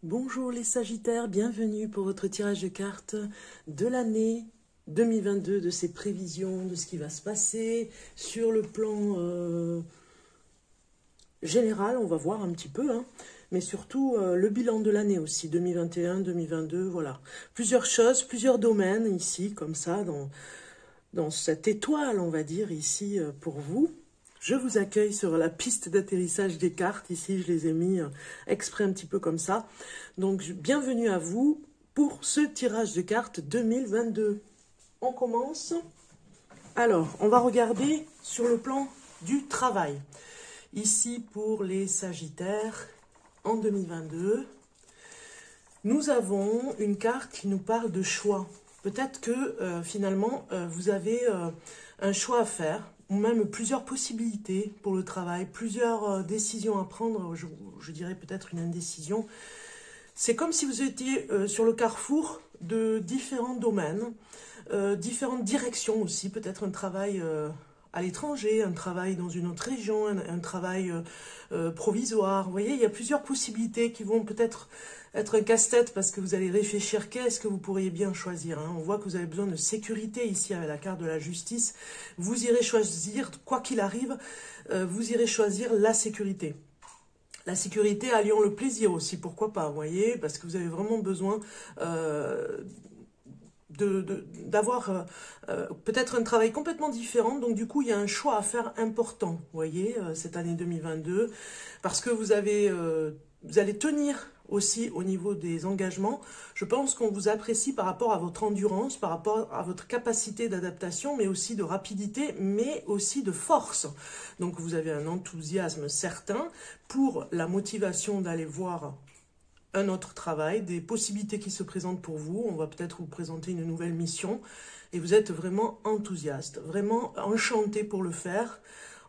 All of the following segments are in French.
Bonjour les Sagittaires, bienvenue pour votre tirage de cartes de l'année 2022, de ces prévisions, de ce qui va se passer sur le plan général, on va voir un petit peu, hein, mais surtout le bilan de l'année aussi, 2021, 2022, voilà. Plusieurs choses, plusieurs domaines ici, comme ça, dans cette étoile, on va dire, ici pour vous. Je vous accueille sur la piste d'atterrissage des cartes. Ici, je les ai mis exprès un petit peu comme ça. Donc, bienvenue à vous pour ce tirage de cartes 2022. On commence. Alors, on va regarder sur le plan du travail. Ici, pour les Sagittaires, en 2022, nous avons une carte qui nous parle de choix. Peut-être que finalement, vous avez un choix à faire, ou même plusieurs possibilités pour le travail, plusieurs décisions à prendre, je dirais peut-être une indécision. C'est comme si vous étiez sur le carrefour de différents domaines, différentes directions aussi, peut-être un travail à l'étranger, un travail dans une autre région, un travail provisoire. Vous voyez, il y a plusieurs possibilités qui vont peut-être être un casse-tête parce que vous allez réfléchir qu'est-ce que vous pourriez bien choisir. Hein. On voit que vous avez besoin de sécurité ici avec la carte de la justice. Vous irez choisir, quoi qu'il arrive, vous irez choisir la sécurité. La sécurité alliant le plaisir aussi, pourquoi pas, vous voyez, parce que vous avez vraiment besoin d'avoir peut-être un travail complètement différent. Donc du coup, il y a un choix à faire important, vous voyez, cette année 2022, parce que vous allez tenir aussi au niveau des engagements. Je pense qu'on vous apprécie par rapport à votre endurance, par rapport à votre capacité d'adaptation, mais aussi de rapidité, mais aussi de force. Donc vous avez un enthousiasme certain pour la motivation d'aller voir un autre travail, des possibilités qui se présentent pour vous. On va peut-être vous présenter une nouvelle mission et vous êtes vraiment enthousiaste, vraiment enchanté pour le faire.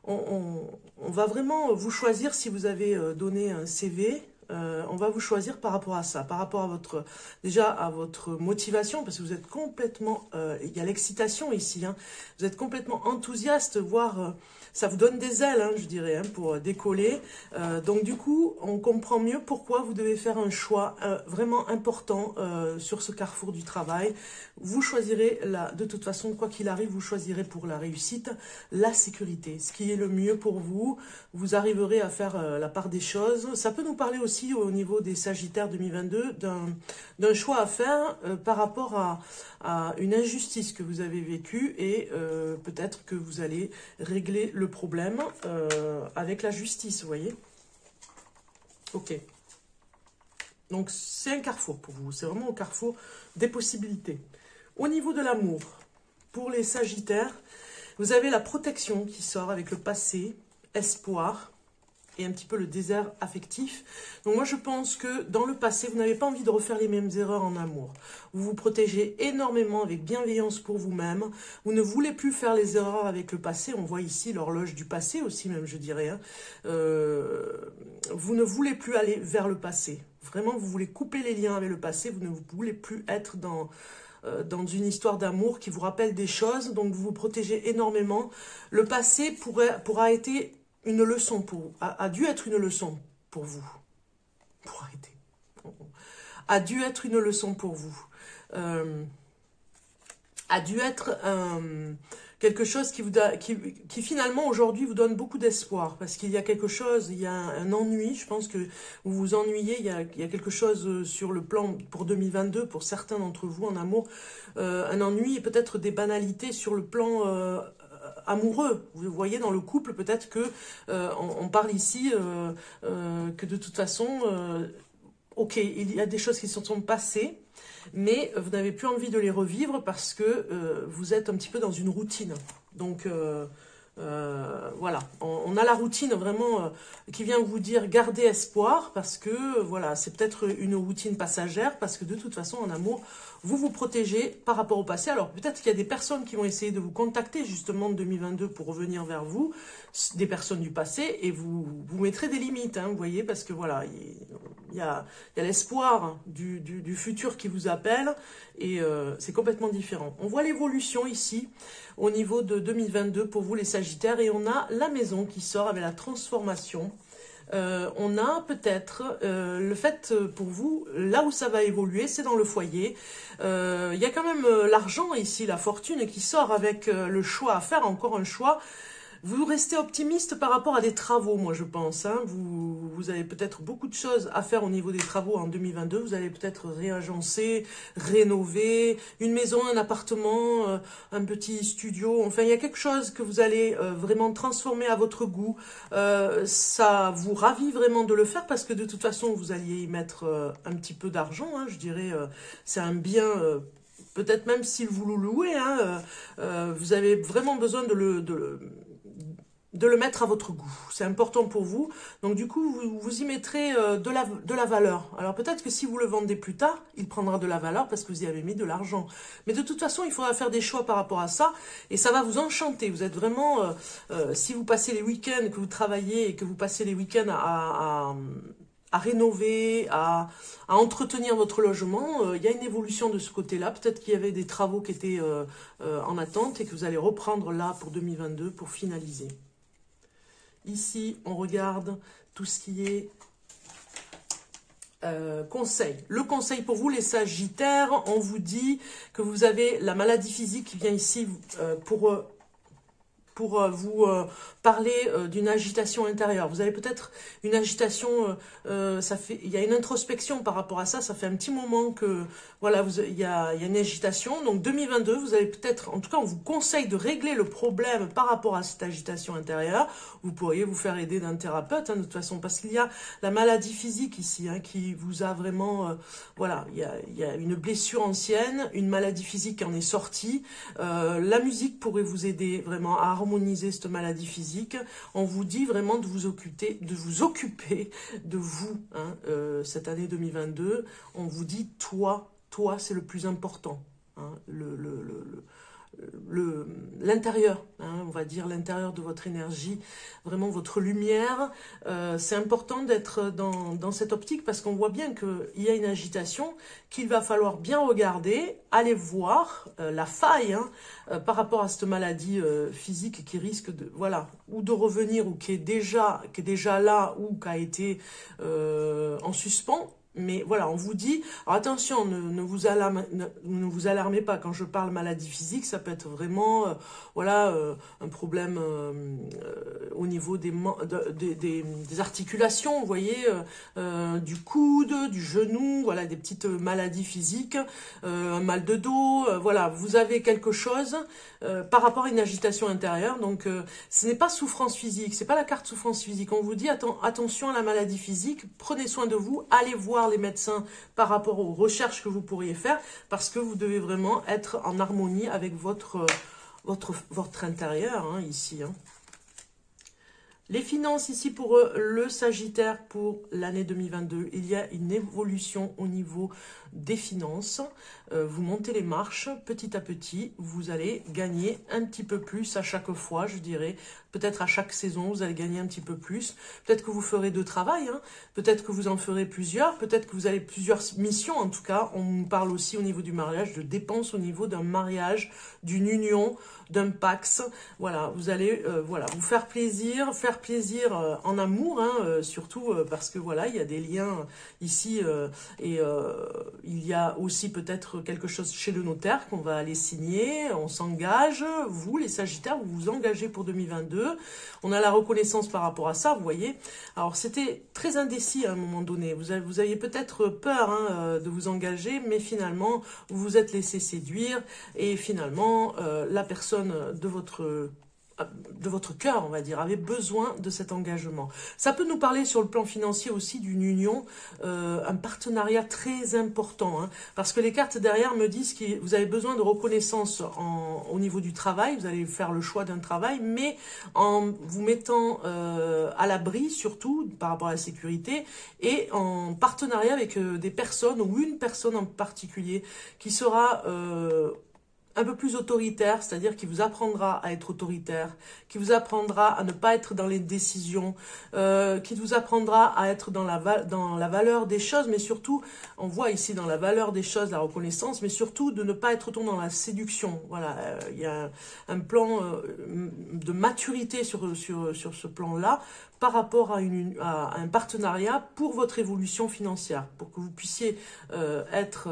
On va vraiment vous choisir si vous avez donné un CV. On va vous choisir par rapport à ça, par rapport à votre, déjà à votre motivation, parce que vous êtes complètement, il y a l'excitation ici, hein, vous êtes complètement enthousiaste, voire ça vous donne des ailes, hein, je dirais, hein, pour décoller. Donc du coup, on comprend mieux pourquoi vous devez faire un choix vraiment important sur ce carrefour du travail. Vous choisirez, de toute façon, quoi qu'il arrive, vous choisirez pour la réussite la sécurité, ce qui est le mieux pour vous. Vous arriverez à faire la part des choses. Ça peut nous parler aussi au niveau des Sagittaires 2022 d'un choix à faire par rapport à une injustice que vous avez vécue et peut-être que vous allez régler le problème avec la justice, vous voyez. Ok. Donc c'est un carrefour pour vous, c'est vraiment au carrefour des possibilités. Au niveau de l'amour, pour les Sagittaires, vous avez la protection qui sort avec le passé, espoir et un petit peu le désert affectif. Donc moi je pense que dans le passé, vous n'avez pas envie de refaire les mêmes erreurs en amour. Vous vous protégez énormément avec bienveillance pour vous-même. Vous ne voulez plus faire les erreurs avec le passé. On voit ici l'horloge du passé aussi même, je dirais. Hein. Vous ne voulez plus aller vers le passé. Vraiment, vous voulez couper les liens avec le passé. Vous ne voulez plus être dans une histoire d'amour qui vous rappelle des choses, donc vous vous protégez énormément. Le passé pourra être une leçon pour vous, a dû être une leçon pour vous. Pour arrêter. A dû être une leçon pour vous. A dû être quelque chose qui finalement aujourd'hui vous donne beaucoup d'espoir, parce qu'il y a quelque chose, il y a un ennui, je pense que vous vous ennuyez, il y a quelque chose sur le plan pour 2022, pour certains d'entre vous en amour, un ennui et peut-être des banalités sur le plan amoureux. Vous voyez dans le couple peut-être que on parle ici que de toute façon, ok, il y a des choses qui se sont passées, mais vous n'avez plus envie de les revivre parce que vous êtes un petit peu dans une routine. Donc voilà, on a la routine vraiment qui vient vous dire gardez espoir parce que voilà, c'est peut-être une routine passagère parce que de toute façon en amour, vous vous protégez par rapport au passé. Alors peut-être qu'il y a des personnes qui vont essayer de vous contacter justement en 2022 pour revenir vers vous, des personnes du passé, et vous mettrez des limites, hein, vous voyez, parce que voilà, il y a l'espoir du futur qui vous appelle et c'est complètement différent. On voit l'évolution ici au niveau de 2022 pour vous les Sagittaires et on a la maison qui sort avec la transformation. on a peut-être le fait pour vous, là où ça va évoluer, c'est dans le foyer. Il y a quand même l'argent ici, la fortune qui sort avec le choix à faire, encore un choix. Vous restez optimiste par rapport à des travaux, moi je pense. Hein. Vous avez peut-être beaucoup de choses à faire au niveau des travaux en 2022. Vous allez peut-être réagencer, rénover, une maison, un appartement, un petit studio. Enfin, il y a quelque chose que vous allez vraiment transformer à votre goût. Ça vous ravit vraiment de le faire parce que de toute façon, vous alliez y mettre un petit peu d'argent. Hein, je dirais, c'est un bien... peut-être même si vous le louez, hein, vous avez vraiment besoin de le mettre à votre goût. C'est important pour vous. Donc du coup, vous y mettrez de la valeur. Alors peut-être que si vous le vendez plus tard, il prendra de la valeur parce que vous y avez mis de l'argent. Mais de toute façon, il faudra faire des choix par rapport à ça. Et ça va vous enchanter. Vous êtes vraiment... si vous passez les week-ends, que vous travaillez et que vous passez les week-ends à rénover, à entretenir votre logement, il y a une évolution de ce côté-là. Peut-être qu'il y avait des travaux qui étaient en attente et que vous allez reprendre là pour 2022 pour finaliser. Ici, on regarde tout ce qui est conseil. Le conseil pour vous, les Sagittaires, on vous dit que vous avez la maladie physique qui vient ici pour vous parler d'une agitation intérieure. Vous avez peut-être une agitation, il y a une introspection par rapport à ça. Ça fait un petit moment que voilà, il y a une agitation. Donc 2022, vous allez peut-être, en tout cas, on vous conseille de régler le problème par rapport à cette agitation intérieure. Vous pourriez vous faire aider d'un thérapeute, hein, de toute façon, parce qu'il y a la maladie physique ici, hein, qui vous a vraiment, voilà, il y a une blessure ancienne, une maladie physique qui en est sortie. La musique pourrait vous aider vraiment à harmoniser cette maladie physique. On vous dit vraiment de vous occuper de vous, hein, cette année 2022. On vous dit toi c'est le plus important, hein, l'intérieur, hein, on va dire l'intérieur de votre énergie, vraiment votre lumière. C'est important d'être dans cette optique parce qu'on voit bien qu'il y a une agitation qu'il va falloir bien regarder, aller voir la faille, hein, par rapport à cette maladie physique qui risque de, voilà, ou de revenir ou qui est déjà là ou qui a été en suspens. Mais voilà, on vous dit, alors attention, ne vous alarmez pas. Quand je parle maladie physique, ça peut être vraiment voilà, un problème au niveau des articulations, vous voyez, du coude, du genou, voilà, des petites maladies physiques, un mal de dos, voilà, vous avez quelque chose par rapport à une agitation intérieure. Donc ce n'est pas souffrance physique, c'est pas la carte souffrance physique. On vous dit attention à la maladie physique, prenez soin de vous, allez voir les médecins par rapport aux recherches que vous pourriez faire, parce que vous devez vraiment être en harmonie avec votre intérieur, hein, ici. Hein. Les finances ici pour le Sagittaire pour l'année 2022, il y a une évolution au niveau des finances. Vous montez les marches petit à petit, vous allez gagner un petit peu plus à chaque fois, je dirais. Peut-être à chaque saison, vous allez gagner un petit peu plus. Peut-être que vous ferez deux travails, hein. Peut-être que vous en ferez plusieurs, peut-être que vous avez plusieurs missions. En tout cas, on parle aussi au niveau du mariage, de dépenses au niveau d'un mariage, d'une union, d'un pax. Voilà, vous allez voilà, vous faire plaisir en amour, hein, surtout parce que voilà, il y a des liens ici et il y a aussi peut-être quelque chose chez le notaire qu'on va aller signer, on s'engage, vous les Sagittaires, vous vous engagez pour 2022, on a la reconnaissance par rapport à ça, vous voyez. Alors c'était très indécis à un moment donné, vous aviez peut-être peur, hein, de vous engager, mais finalement vous vous êtes laissé séduire et finalement la personne de votre cœur, on va dire, avait besoin de cet engagement. Ça peut nous parler sur le plan financier aussi d'une union, un partenariat très important, hein, parce que les cartes derrière me disent que vous avez besoin de reconnaissance au niveau du travail, vous allez faire le choix d'un travail, mais en vous mettant à l'abri, surtout par rapport à la sécurité, et en partenariat avec des personnes, ou une personne en particulier, qui sera un peu plus autoritaire, c'est-à-dire qui vous apprendra à être autoritaire, qui vous apprendra à ne pas être dans les décisions, qui vous apprendra à être dans la valeur des choses, mais surtout, on voit ici dans la valeur des choses, la reconnaissance, mais surtout de ne pas être trop dans la séduction. Voilà, il y a un plan de maturité sur ce plan-là par rapport à un partenariat pour votre évolution financière, pour que vous puissiez être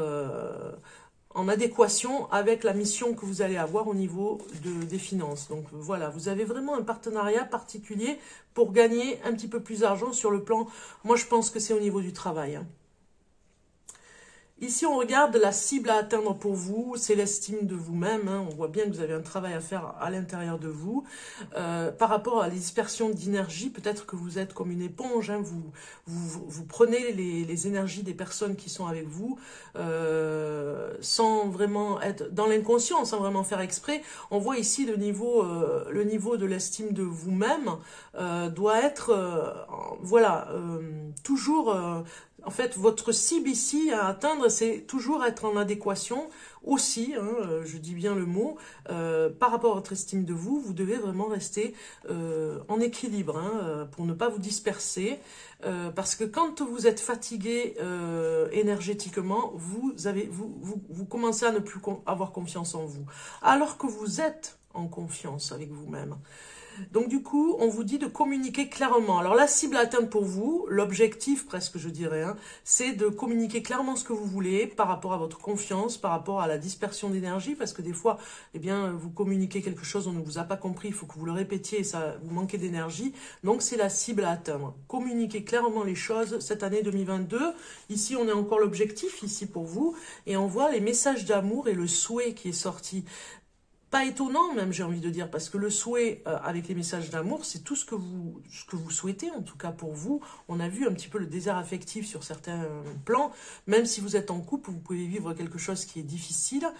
en adéquation avec la mission que vous allez avoir au niveau des finances. Donc voilà, vous avez vraiment un partenariat particulier pour gagner un petit peu plus d'argent sur le plan, moi je pense que c'est au niveau du travail, hein. Ici, on regarde la cible à atteindre pour vous, c'est l'estime de vous-même, hein. On voit bien que vous avez un travail à faire à l'intérieur de vous. Par rapport à la dispersion d'énergie, peut-être que vous êtes comme une éponge, hein. Vous prenez les énergies des personnes qui sont avec vous sans vraiment être dans l'inconscient, sans vraiment faire exprès. On voit ici le niveau de l'estime de vous-même doit être, voilà, toujours... en fait, votre cible ici à atteindre, c'est toujours être en adéquation aussi, hein, je dis bien le mot, par rapport à votre estime de vous, vous devez vraiment rester en équilibre, hein, pour ne pas vous disperser, parce que quand vous êtes fatigué énergétiquement, vous commencez à ne plus avoir confiance en vous, alors que vous êtes en confiance avec vous-même. Donc du coup, on vous dit de communiquer clairement. Alors la cible à atteindre pour vous, l'objectif presque je dirais, hein, c'est de communiquer clairement ce que vous voulez par rapport à votre confiance, par rapport à la dispersion d'énergie, parce que des fois, eh bien, vous communiquez quelque chose, on ne vous a pas compris, il faut que vous le répétiez et ça vous manquez d'énergie. Donc c'est la cible à atteindre. Communiquez clairement les choses cette année 2022. Ici, on a encore l'objectif ici pour vous et on voit les messages d'amour et le souhait qui est sorti. Pas étonnant même, j'ai envie de dire, parce que le souhait avec les messages d'amour, c'est tout ce que vous souhaitez, en tout cas pour vous. On a vu un petit peu le désert affectif sur certains plans. Même si vous êtes en couple, vous pouvez vivre quelque chose qui est difficile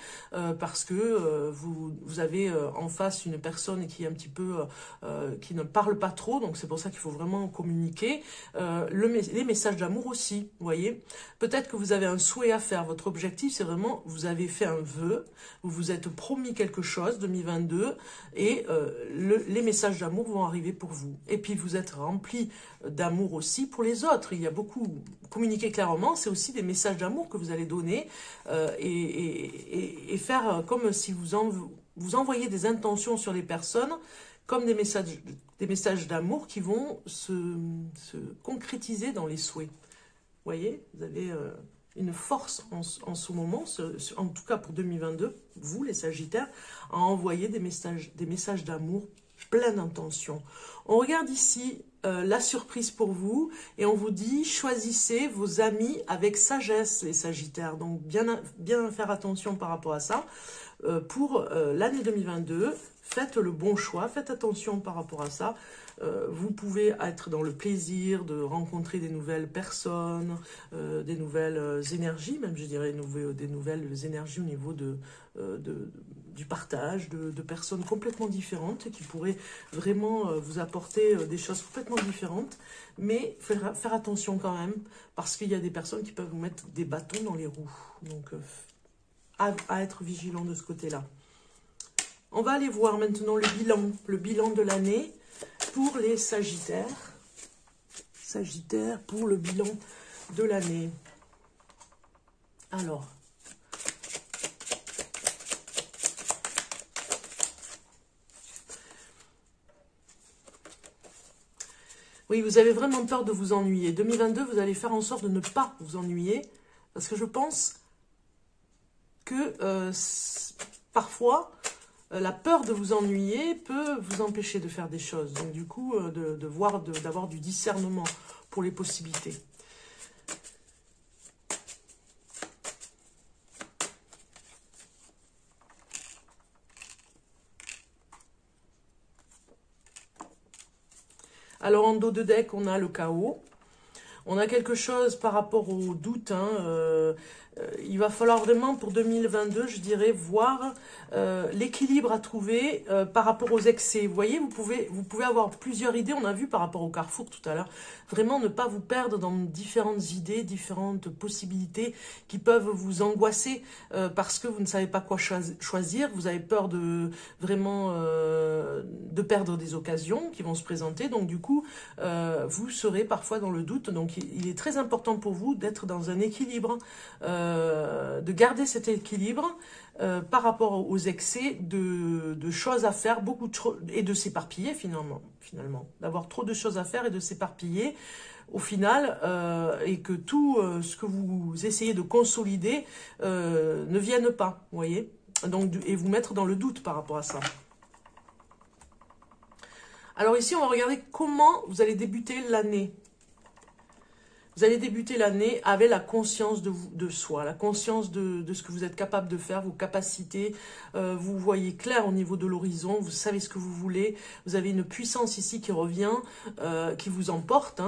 parce que vous avez en face une personne qui est un petit peu, qui ne parle pas trop, donc c'est pour ça qu'il faut vraiment communiquer. Les messages d'amour aussi, vous voyez. Peut-être que vous avez un souhait à faire. Votre objectif, c'est vraiment, vous avez fait un vœu, vous vous êtes promis quelque chose, 2022, et les messages d'amour vont arriver pour vous. Et puis vous êtes rempli d'amour aussi pour les autres. Il y a beaucoup, communiquer clairement, c'est aussi des messages d'amour que vous allez donner et faire comme si vous envoyez des intentions sur les personnes, comme des messages d'amour qui vont se concrétiser dans les souhaits. Vous voyez, vous avez une force en ce moment, en tout cas pour 2022, vous les Sagittaires, à envoyer des messages d'amour plein d'intentions. On regarde ici la surprise pour vous et on vous dit choisissez vos amis avec sagesse les Sagittaires. Donc bien faire attention par rapport à ça. Pour l'année 2022, faites le bon choix, faites attention par rapport à ça. Vous pouvez être dans le plaisir de rencontrer des nouvelles personnes, des nouvelles énergies, même je dirais des nouvelles énergies au niveau du partage, de personnes complètement différentes qui pourraient vraiment vous apporter des choses complètement différentes. Mais faire attention quand même, parce qu'il y a des personnes qui peuvent vous mettre des bâtons dans les roues. Donc à être vigilant de ce côté-là. On va aller voir maintenant le bilan de l'année pour les Sagittaires. Sagittaire pour le bilan de l'année. Alors, oui, vous avez vraiment peur de vous ennuyer. 2022, vous allez faire en sorte de ne pas vous ennuyer, parce que je pense que parfois, la peur de vous ennuyer peut vous empêcher de faire des choses. Donc du coup, d'avoir du discernement pour les possibilités. Alors en dos de deck, on a le chaos. On a quelque chose par rapport au doute, hein, il va falloir vraiment pour 2022, je dirais, voir l'équilibre à trouver par rapport aux excès. Vous voyez, vous pouvez avoir plusieurs idées, on a vu par rapport au carrefour tout à l'heure, vraiment ne pas vous perdre dans différentes idées, différentes possibilités qui peuvent vous angoisser parce que vous ne savez pas quoi choisir, vous avez peur de vraiment de perdre des occasions qui vont se présenter, donc du coup, vous serez parfois dans le doute, donc il est très important pour vous d'être dans un équilibre, de garder cet équilibre par rapport aux excès de choses à faire, beaucoup trop, et de s'éparpiller finalement, d'avoir trop de choses à faire et de s'éparpiller au final, et que tout ce que vous essayez de consolider ne vienne pas, vous voyez, donc, et vous mettre dans le doute par rapport à ça. Alors ici, on va regarder comment vous allez débuter l'année. Vous allez débuter l'année avec la conscience de soi, la conscience de ce que vous êtes capable de faire, vos capacités. Vous voyez clair au niveau de l'horizon, vous savez ce que vous voulez. Vous avez une puissance ici qui revient, qui vous emporte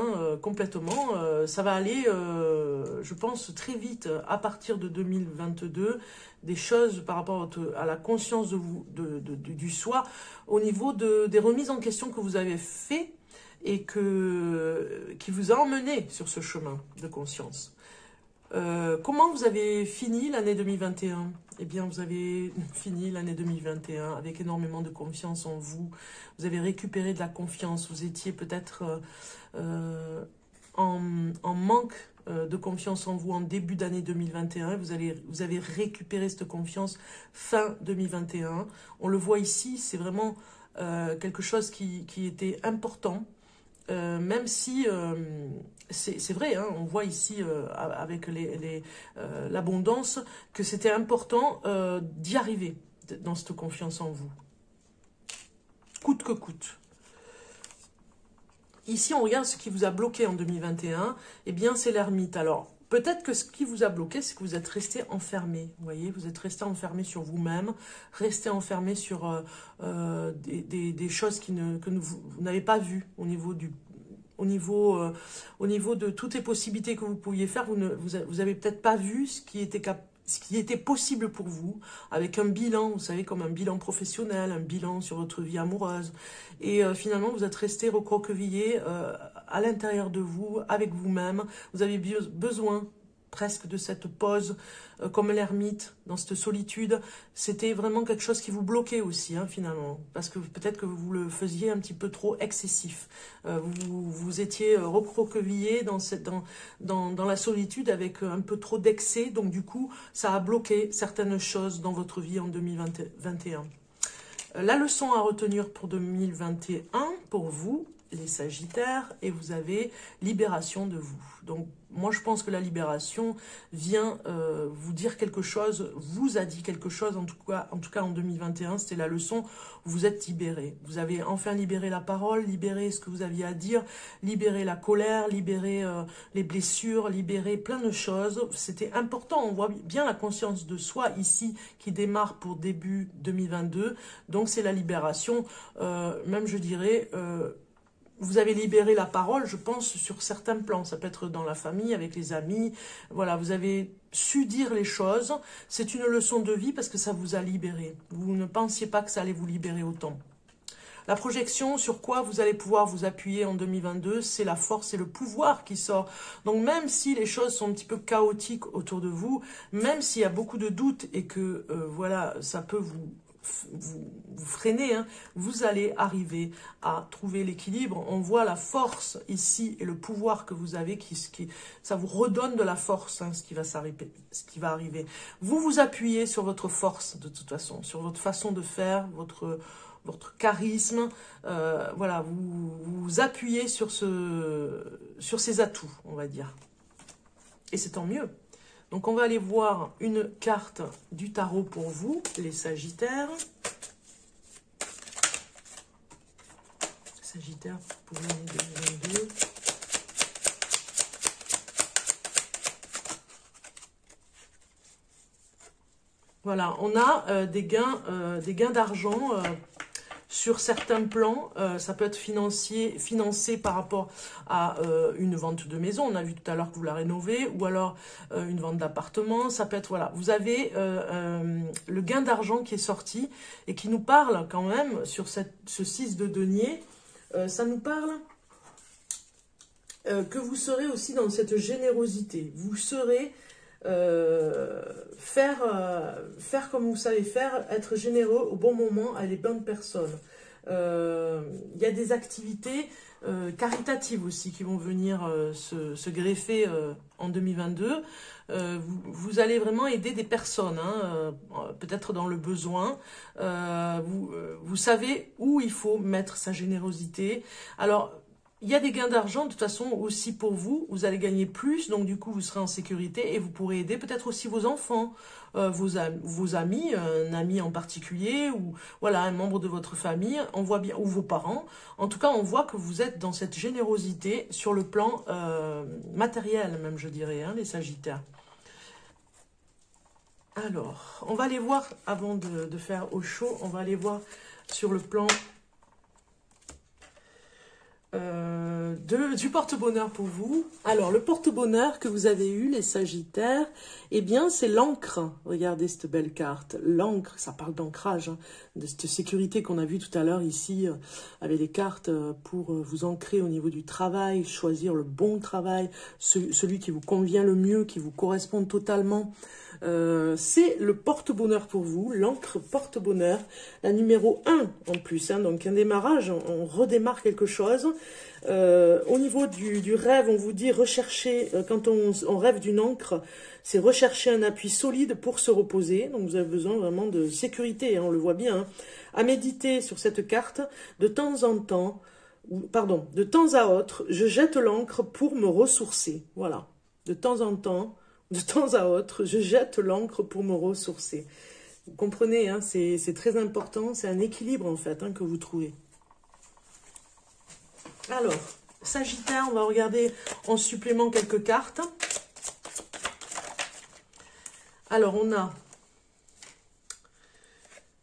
complètement. Ça va aller, je pense, très vite à partir de 2022. Des choses par rapport à la conscience du soi, au niveau des remises en question que vous avez fait, et qui vous a emmené sur ce chemin de conscience. Comment vous avez fini l'année 2021? Eh bien, vous avez fini l'année 2021 avec énormément de confiance en vous. Vous avez récupéré de la confiance. Vous étiez peut-être en manque de confiance en vous en début d'année 2021. Vous avez récupéré cette confiance fin 2021. On le voit ici, c'est vraiment quelque chose qui était important. Même si c'est vrai, hein, on voit ici avec l'abondance que c'était important d'y arriver dans cette confiance en vous, coûte que coûte. Ici, on regarde ce qui vous a bloqué en 2021, eh bien c'est l'ermite. Alors, peut-être que ce qui vous a bloqué, c'est que vous êtes resté enfermé. Vous voyez, vous êtes resté enfermé sur vous-même, resté enfermé sur des choses que vous n'avez pas vues au niveau au niveau de toutes les possibilités que vous pouviez faire. Vous avez peut-être pas vu ce qui était possible pour vous, avec un bilan, vous savez, comme un bilan professionnel, un bilan sur votre vie amoureuse. Et finalement, vous êtes resté recroquevillé à l'intérieur de vous, avec vous-même. Vous avez besoin presque de cette pause, comme l'ermite, dans cette solitude. C'était vraiment quelque chose qui vous bloquait aussi, hein, finalement, parce que peut-être que vous le faisiez un petit peu trop excessif. Vous étiez recroquevillé dans la solitude avec un peu trop d'excès, donc du coup, ça a bloqué certaines choses dans votre vie en 2021. La leçon à retenir pour 2021, pour vous, les Sagittaires, et vous avez libération de vous. Donc, moi, je pense que la libération vient vous dire quelque chose, vous a dit quelque chose, en tout cas en 2021, c'était la leçon, vous êtes libéré. Vous avez enfin libéré la parole, libéré ce que vous aviez à dire, libéré la colère, libéré les blessures, libéré plein de choses. C'était important, on voit bien la conscience de soi ici qui démarre pour début 2022. Donc, c'est la libération, même je dirais... vous avez libéré la parole, je pense, sur certains plans. Ça peut être dans la famille, avec les amis. Voilà, vous avez su dire les choses. C'est une leçon de vie parce que ça vous a libéré. Vous ne pensiez pas que ça allait vous libérer autant. La projection sur quoi vous allez pouvoir vous appuyer en 2022, c'est la force et le pouvoir qui sort. Donc même si les choses sont un petit peu chaotiques autour de vous, même s'il y a beaucoup de doutes et que voilà, ça peut vous freiner, hein, vous allez arriver à trouver l'équilibre. On voit la force ici et le pouvoir que vous avez, ça vous redonne de la force, hein, ce qui va arriver. Vous vous appuyez sur votre force de toute façon, sur votre façon de faire, votre charisme, voilà, vous appuyez sur ces atouts, on va dire. Et c'est tant mieux. Donc, on va aller voir une carte du tarot pour vous, les Sagittaires. Sagittaire pour l'année 2022. Voilà, on a des gains d'argent sur certains plans. Ça peut être financé par rapport à une vente de maison. On a vu tout à l'heure que vous la rénovez, ou alors une vente d'appartement. Ça peut être, voilà, vous avez le gain d'argent qui est sorti et qui nous parle quand même sur ce 6 de denier. Ça nous parle que vous serez aussi dans cette générosité. Vous serez faire comme vous savez faire, être généreux au bon moment à les bonnes personnes. Il y a des activités caritatives aussi qui vont venir se greffer en 2022. Vous allez vraiment aider des personnes, hein, peut-être dans le besoin. Vous savez où il faut mettre sa générosité. Alors, il y a des gains d'argent, de toute façon, aussi pour vous. Vous allez gagner plus, donc du coup, vous serez en sécurité et vous pourrez aider peut-être aussi vos enfants, vos amis, un ami en particulier, ou voilà, un membre de votre famille, on voit bien, ou vos parents. En tout cas, on voit que vous êtes dans cette générosité sur le plan matériel, même, je dirais, hein, les Sagittaires. Alors, on va aller voir, avant de faire au chaud, on va aller voir sur le plan du porte-bonheur pour vous. Alors, le porte-bonheur que vous avez eu, les Sagittaires, eh bien, c'est l'encre. Regardez cette belle carte. L'encre, ça parle d'ancrage, hein, de cette sécurité qu'on a vu tout à l'heure ici, avec les cartes pour vous ancrer au niveau du travail, choisir le bon travail, celui qui vous convient le mieux, qui vous correspond totalement. C'est le porte-bonheur pour vous, l'encre porte-bonheur, la numéro 1 en plus, hein, donc un démarrage, on redémarre quelque chose. Au niveau du rêve, on vous dit rechercher, quand on rêve d'une encre, c'est rechercher un appui solide pour se reposer, donc vous avez besoin vraiment de sécurité, hein, on le voit bien, hein. À méditer sur cette carte, de temps en temps, pardon, de temps à autre, je jette l'encre pour me ressourcer, voilà, de temps en temps, de temps à autre, je jette l'encre pour me ressourcer. Vous comprenez, hein, c'est très important, c'est un équilibre en fait, hein, que vous trouvez. Alors, Sagittaire, on va regarder en supplément quelques cartes. Alors, on a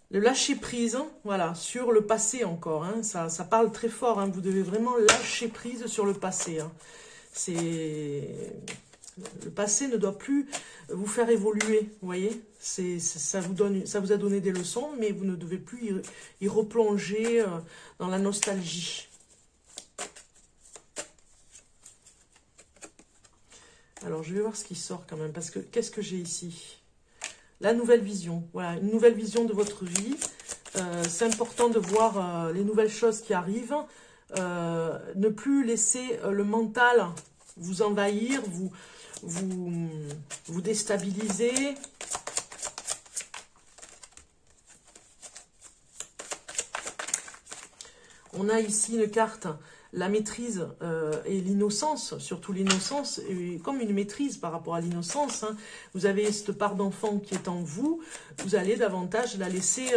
le lâcher prise, voilà, sur le passé encore, hein, ça parle très fort, hein, vous devez vraiment lâcher prise sur le passé, hein. Le passé ne doit plus vous faire évoluer, vous voyez, ça vous a donné des leçons, mais vous ne devez plus y replonger dans la nostalgie. Alors, je vais voir ce qui sort quand même, parce que qu'est-ce que j'ai ici? La nouvelle vision, voilà, une nouvelle vision de votre vie. C'est important de voir les nouvelles choses qui arrivent, ne plus laisser le mental vous envahir, vous déstabiliser. On a ici une carte, la maîtrise et l'innocence, surtout l'innocence, comme une maîtrise par rapport à l'innocence, hein. Vous avez cette part d'enfant qui est en vous, vous allez davantage la laisser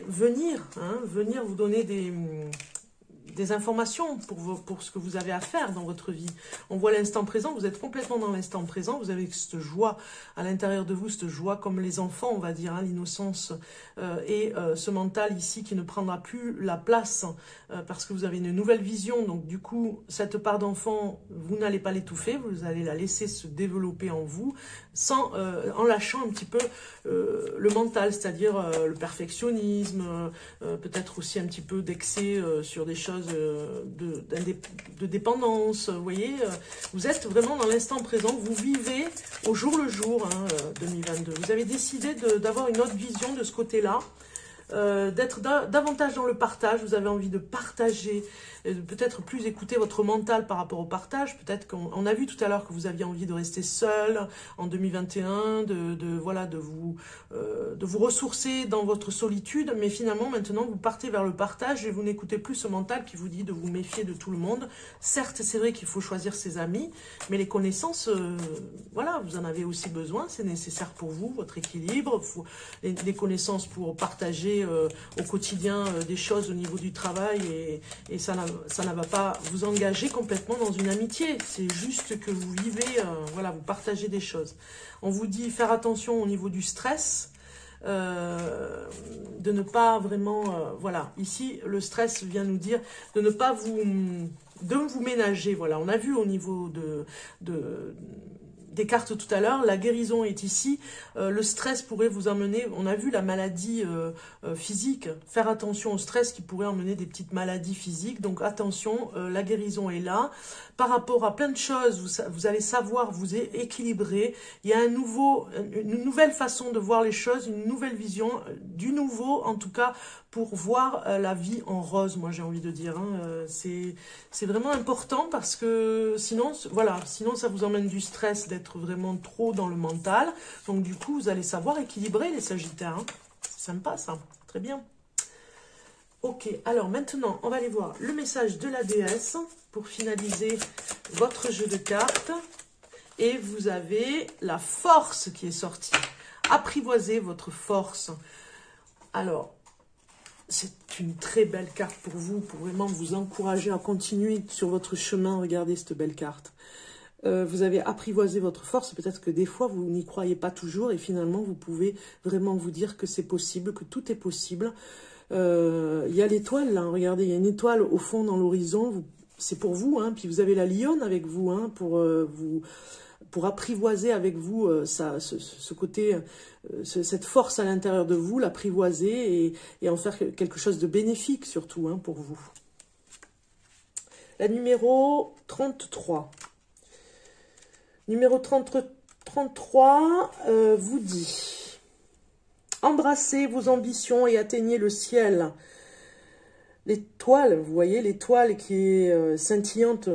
venir, hein, venir vous donner des informations pour ce que vous avez à faire dans votre vie. On voit l'instant présent, vous êtes complètement dans l'instant présent, vous avez cette joie à l'intérieur de vous, cette joie comme les enfants, on va dire, hein, l'innocence et ce mental ici qui ne prendra plus la place parce que vous avez une nouvelle vision. Donc du coup, cette part d'enfant, vous n'allez pas l'étouffer, vous allez la laisser se développer en vous en lâchant un petit peu le mental, c'est-à-dire le perfectionnisme, peut-être aussi un petit peu d'excès sur des choses de dépendance, vous voyez, vous êtes vraiment dans l'instant présent, vous vivez au jour le jour, hein, 2022. Vous avez décidé d'avoir une autre vision de ce côté-là, d'être davantage dans le partage, vous avez envie de partager, peut-être plus écouter votre mental par rapport au partage, peut-être qu'on a vu tout à l'heure que vous aviez envie de rester seul en 2021, voilà, de vous ressourcer dans votre solitude, mais finalement maintenant vous partez vers le partage et vous n'écoutez plus ce mental qui vous dit de vous méfier de tout le monde. Certes, c'est vrai qu'il faut choisir ses amis, mais les connaissances, voilà, vous en avez aussi besoin, c'est nécessaire pour vous, votre équilibre, les connaissances pour partager au quotidien des choses au niveau du travail et ça ne va pas vous engager complètement dans une amitié. C'est juste que vous vivez, voilà, vous partagez des choses. On vous dit faire attention au niveau du stress. de ne pas vraiment, voilà, ici le stress vient nous dire de ne pas vous ménager, voilà, on a vu au niveau des cartes tout à l'heure, la guérison est ici, le stress pourrait vous emmener, on a vu la maladie physique, faire attention au stress qui pourrait emmener des petites maladies physiques, donc attention, la guérison est là, par rapport à plein de choses, vous allez savoir vous équilibrer, il y a une nouvelle façon de voir les choses, une nouvelle vision, du nouveau en tout cas, pour voir la vie en rose, moi j'ai envie de dire, hein. C'est vraiment important parce que sinon, voilà, sinon ça vous emmène du stress d'être vraiment trop dans le mental. Donc du coup, vous allez savoir équilibrer les Sagittaires. Hein. C'est sympa ça, très bien. Ok, alors maintenant, on va aller voir le message de la déesse pour finaliser votre jeu de cartes. Et vous avez la force qui est sortie. Apprivoisez votre force. Alors, c'est une très belle carte pour vous, pour vraiment vous encourager à continuer sur votre chemin. Regardez cette belle carte. Vous avez apprivoisé votre force. Peut-être que des fois, vous n'y croyez pas toujours. Et finalement, vous pouvez vraiment vous dire que c'est possible, que tout est possible. Il y a l'étoile, là. Regardez, il y a une étoile au fond dans l'horizon. C'est pour vous. Hein, puis vous avez la lionne avec vous, hein, pour apprivoiser avec vous ce côté, cette force à l'intérieur de vous, l'apprivoiser et en faire quelque chose de bénéfique surtout, hein, pour vous. La numéro 33. Numéro 33 vous dit « Embrassez vos ambitions et atteignez le ciel ». L'étoile, vous voyez, l'étoile qui est scintillante,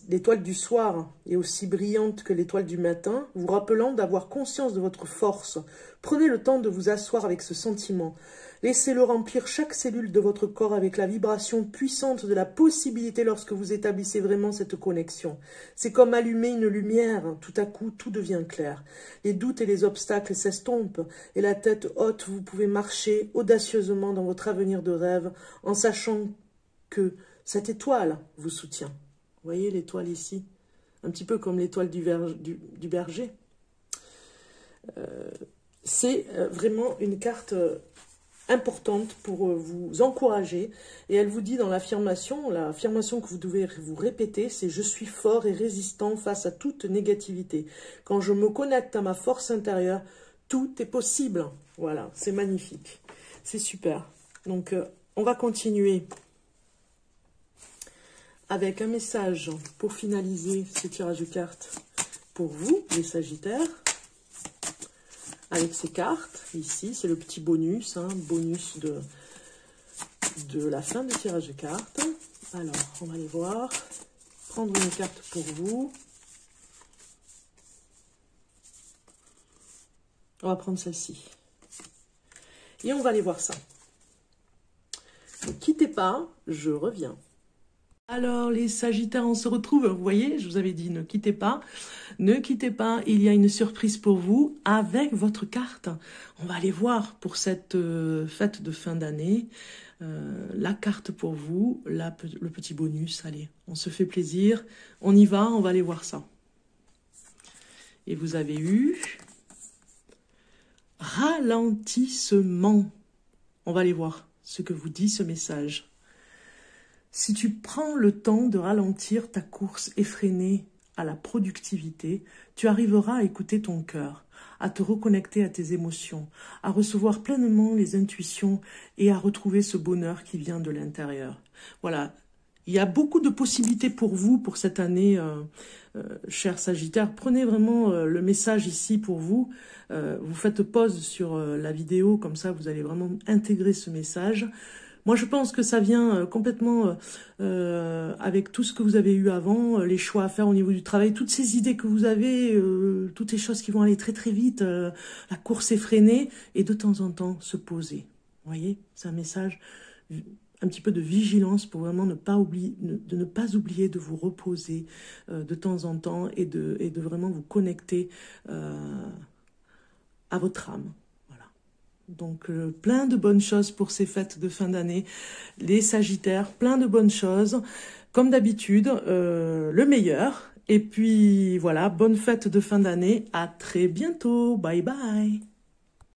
l'étoile du soir est aussi brillante que l'étoile du matin, vous rappelant d'avoir conscience de votre force. Prenez le temps de vous asseoir avec ce sentiment. Laissez-le remplir chaque cellule de votre corps avec la vibration puissante de la possibilité lorsque vous établissez vraiment cette connexion. C'est comme allumer une lumière, tout à coup tout devient clair. Les doutes et les obstacles s'estompent et la tête haute, vous pouvez marcher audacieusement dans votre avenir de rêve en sachant que cette étoile vous soutient. Vous voyez l'étoile ici, un petit peu comme l'étoile du berger. C'est vraiment une carte importante pour vous encourager. Et elle vous dit dans l'affirmation que vous devez vous répéter, c'est « Je suis fort et résistant face à toute négativité. Quand je me connecte à ma force intérieure, tout est possible. » Voilà, c'est magnifique. C'est super. Donc, on va continuer avec un message pour finaliser ce tirage de cartes pour vous, les Sagittaires. Avec ces cartes, ici, c'est le petit bonus, hein, bonus de la fin du tirage de cartes. Alors, on va aller voir, prendre une carte pour vous. On va prendre celle-ci. Et on va aller voir ça. Ne quittez pas, je reviens. Alors les Sagittaires, on se retrouve, vous voyez, je vous avais dit ne quittez pas, il y a une surprise pour vous avec votre carte. On va aller voir pour cette fête de fin d'année, la carte pour vous, le petit bonus, allez, on se fait plaisir, on y va, on va aller voir ça. Et vous avez eu ralentissement, on va aller voir ce que vous dit ce message. Si tu prends le temps de ralentir ta course effrénée à la productivité, tu arriveras à écouter ton cœur, à te reconnecter à tes émotions, à recevoir pleinement les intuitions et à retrouver ce bonheur qui vient de l'intérieur. Voilà, il y a beaucoup de possibilités pour vous pour cette année, chers Sagittaires. Prenez vraiment le message ici pour vous. Vous faites pause sur la vidéo, comme ça vous allez vraiment intégrer ce message. Moi, je pense que ça vient complètement avec tout ce que vous avez eu avant, les choix à faire au niveau du travail, toutes ces idées que vous avez, toutes les choses qui vont aller très très vite, la course effrénée, et de temps en temps se poser. Vous voyez, c'est un message, un petit peu de vigilance pour vraiment ne pas oublier de vous reposer de temps en temps et de vraiment vous connecter à votre âme. Donc, plein de bonnes choses pour ces fêtes de fin d'année. Les Sagittaires, plein de bonnes choses. Comme d'habitude, le meilleur. Et puis, voilà, bonne fête de fin d'année. À très bientôt. Bye bye.